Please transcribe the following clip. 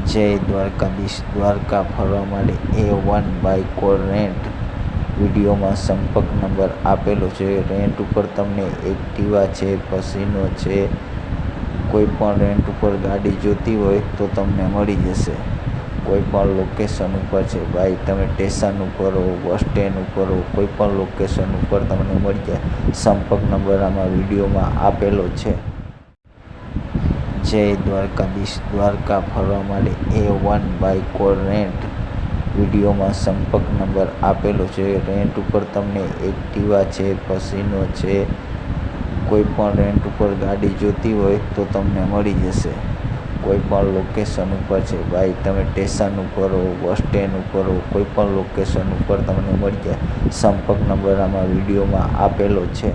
જય દ્વારકાધીશ. દ્વારકા ફરવા માટે A1 બાઇકો રેન્ટ વિડીયોમાં સંપર્ક નંબર આપેલો છે. રેન્ટ ઉપર તમને એક્ટિવા છે, પસીનો છે, કોઈ પણ રેન્ટ ઉપર ગાડી જોતી હોય તો તમને મળી જશે. કોઈ પણ લોકેશન ઉપર છે ભાઈ, તમે સ્ટેશન ઉપર હો, બસ સ્ટેન્ડ ઉપર હો, કોઈ પણ લોકેશન ઉપર તમને મળી જાય. સંપર્ક નંબર આમાં વિડીયોમાં આપેલો છે. જય દ્વારકાધીશ. દ્વારકા ફરવા માટે A1 બાઇકો રેન્ટ વિડીયોમાં સંપર્ક નંબર આપેલો છે. રેન્ટ ઉપર તમને એક્ટિવા છે, પસીનો છે, કોઈ પણ રેન્ટ ઉપર ગાડી જોતી હોય તો તમને મળી જશે. કોઈ પણ લોકેશન ઉપર છે ભાઈ, તમે સ્ટેશન ઉપર હો, બસ સ્ટેન્ડ ઉપર હો, કોઈ પણ લોકેશન ઉપર તમને મળી જાય. સંપર્ક નંબર આમાં વિડીયોમાં આપેલો છે.